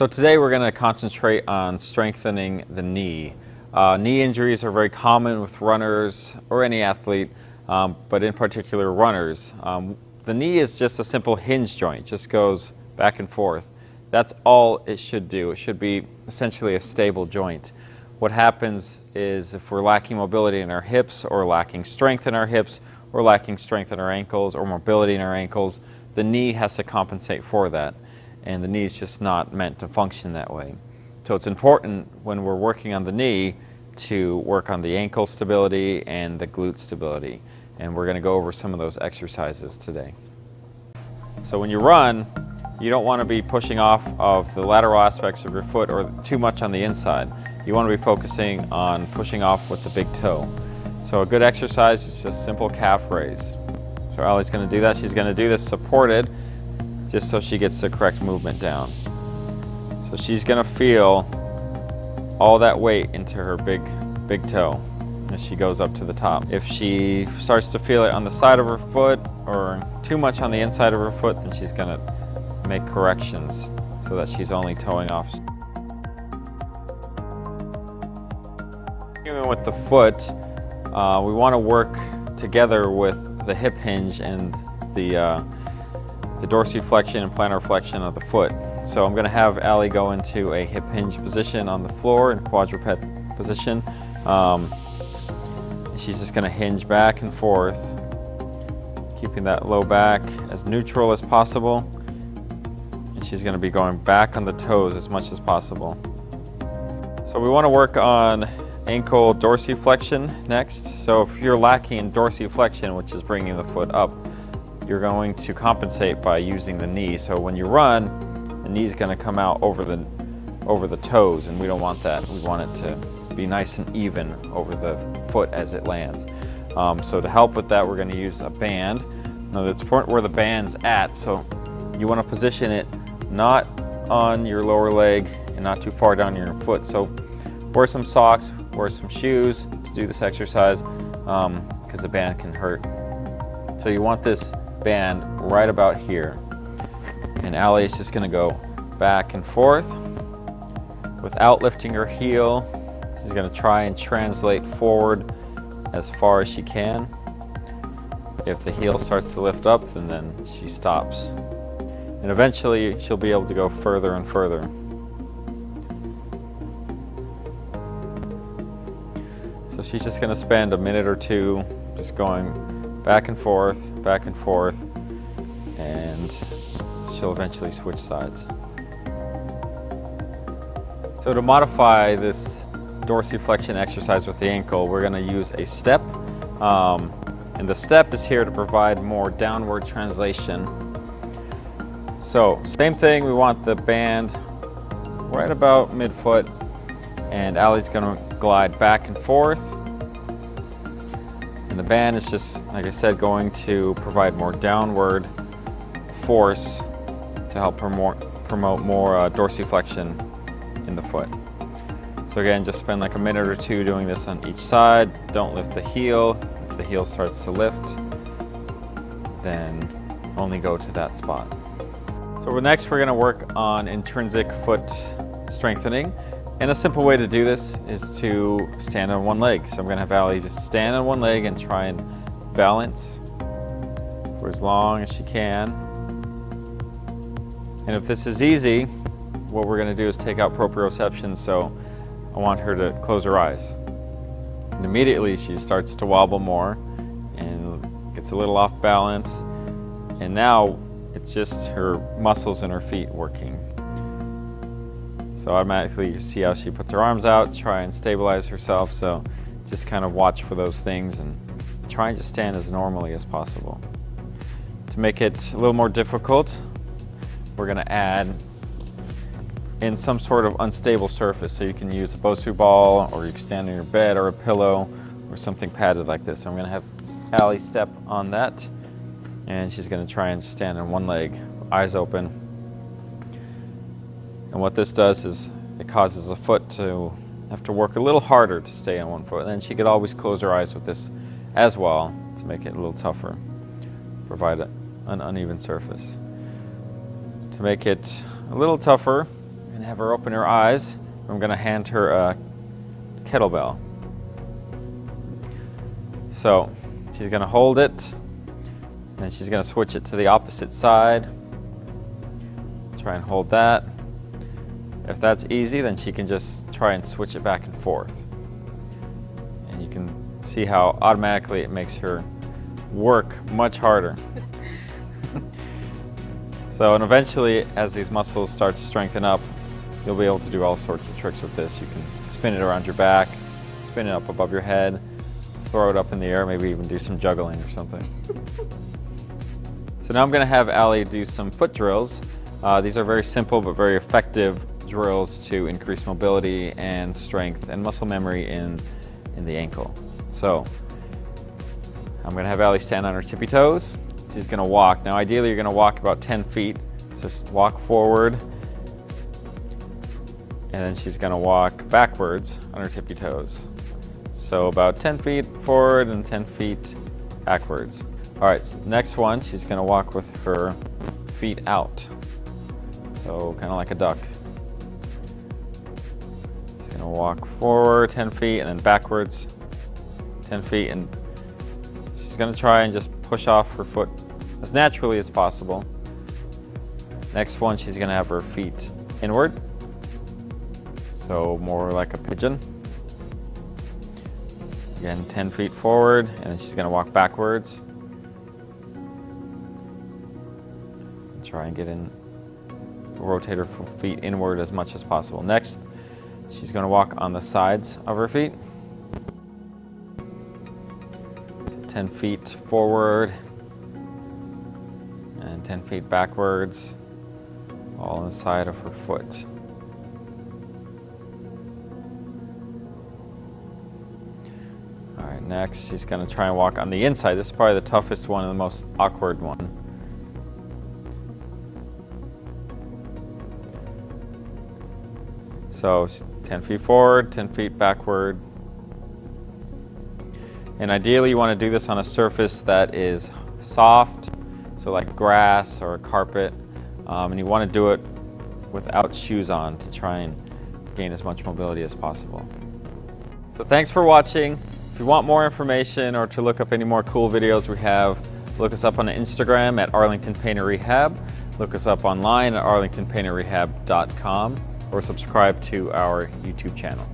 So today we're going to concentrate on strengthening the knee. Knee injuries are very common with runners or any athlete, but in particular runners. The knee is just a simple hinge joint, just goes back and forth. That's all it should do. It should be essentially a stable joint. What happens is if we're lacking mobility in our hips or lacking strength in our hips or lacking strength in our ankles or mobility in our ankles, the knee has to compensate for that. And the knee is just not meant to function that way. So it's important when we're working on the knee to work on the ankle stability and the glute stability. And we're going to go over some of those exercises today. So when you run, you don't want to be pushing off of the lateral aspects of your foot or too much on the inside. You want to be focusing on pushing off with the big toe. So a good exercise is just simple calf raise. So Allie's going to do that. She's going to do this supported, just so she gets the correct movement down. So she's going to feel all that weight into her big toe as she goes up to the top. If she starts to feel it on the side of her foot or too much on the inside of her foot, then she's going to make corrections so that she's only toeing off. Even with the foot, we want to work together with the hip hinge and the dorsiflexion and plantar flexion of the foot. So I'm going to have Allie go into a hip hinge position on the floor in quadruped position. She's just going to hinge back and forth, keeping that low back as neutral as possible. And she's going to be going back on the toes as much as possible. So we want to work on ankle dorsiflexion next. So if you're lacking in dorsiflexion, which is bringing the foot up, you're going to compensate by using the knee. So when you run, the knee's going to come out over the toes, and we don't want that. We want it to be nice and even over the foot as it lands. So to help with that, we're going to use a band. Now it's important where the band's at, so you want to position it not on your lower leg and not too far down your foot. So wear some socks, wear some shoes to do this exercise because the band can hurt. So you want this band right about here, and Allie is just going to go back and forth without lifting her heel. She's going to try and translate forward as far as she can. If the heel starts to lift up, then she stops, and eventually she'll be able to go further and further. So she's just going to spend a minute or two just going back and forth, and she'll eventually switch sides. So to modify this dorsiflexion exercise with the ankle, we're going to use a step. And the step is here to provide more downward translation. So same thing, we want the band right about midfoot, and Allie's going to glide back and forth. And the band is just, like I said, going to provide more downward force to help promote more dorsiflexion in the foot. So again, just spend like a minute or two doing this on each side. Don't lift the heel. If the heel starts to lift, then only go to that spot. So next we're going to work on intrinsic foot strengthening. And a simple way to do this is to stand on one leg. So I'm going to have Allie just stand on one leg and try and balance for as long as she can. And if this is easy, what we're going to do is take out proprioception. So I want her to close her eyes. And immediately she starts to wobble more and gets a little off balance. And now it's just her muscles in her feet working. So automatically you see how she puts her arms out, try and stabilize herself. So just kind of watch for those things and try and just stand as normally as possible. To make it a little more difficult, we're going to add in some sort of unstable surface. So you can use a Bosu ball, or you can stand on your bed or a pillow or something padded like this. So I'm going to have Allie step on that, and she's going to try and stand on one leg, eyes open. And what this does is it causes the foot to have to work a little harder to stay on one foot. And then she could always close her eyes with this as well to make it a little tougher, provide an uneven surface. To make it a little tougher and have her open her eyes. I'm going to hand her a kettlebell. So she's going to hold it, and then she's going to switch it to the opposite side. Try and hold that. If that's easy, then she can just try and switch it back and forth. And you can see how automatically it makes her work much harder. So, and eventually, as these muscles start to strengthen up, you'll be able to do all sorts of tricks with this. You can spin it around your back, spin it up above your head, throw it up in the air, maybe even do some juggling or something. So now I'm going to have Allie do some foot drills. These are very simple but very effective drills to increase mobility and strength and muscle memory in the ankle. So I'm going to have Allie stand on her tippy toes. She's going to walk. Now ideally you're going to walk about 10 feet. So just walk forward, and then she's going to walk backwards on her tippy toes. So about 10 feet forward and 10 feet backwards. All right, so next one, she's going to walk with her feet out. So kind of like a duck. She's going to walk forward 10 feet and then backwards 10 feet, and she's going to try and just push off her foot as naturally as possible. Next one, she's going to have her feet inward, so more like a pigeon. Again, 10 feet forward, and then she's going to walk backwards. Try and get in, rotate her feet inward as much as possible. Next, she's going to walk on the sides of her feet. So 10 feet forward and 10 feet backwards, all on the side of her foot. All right, next she's going to try and walk on the inside. This is probably the toughest one and the most awkward one. So 10 feet forward, 10 feet backward. And ideally you want to do this on a surface that is soft, so like grass or a carpet. And you want to do it without shoes on to try and gain as much mobility as possible. So thanks for watching. If you want more information or to look up any more cool videos we have, look us up on Instagram at Arlington Pain and Rehab. Look us up online at arlingtonpainandrehab.com. or subscribe to our YouTube channel.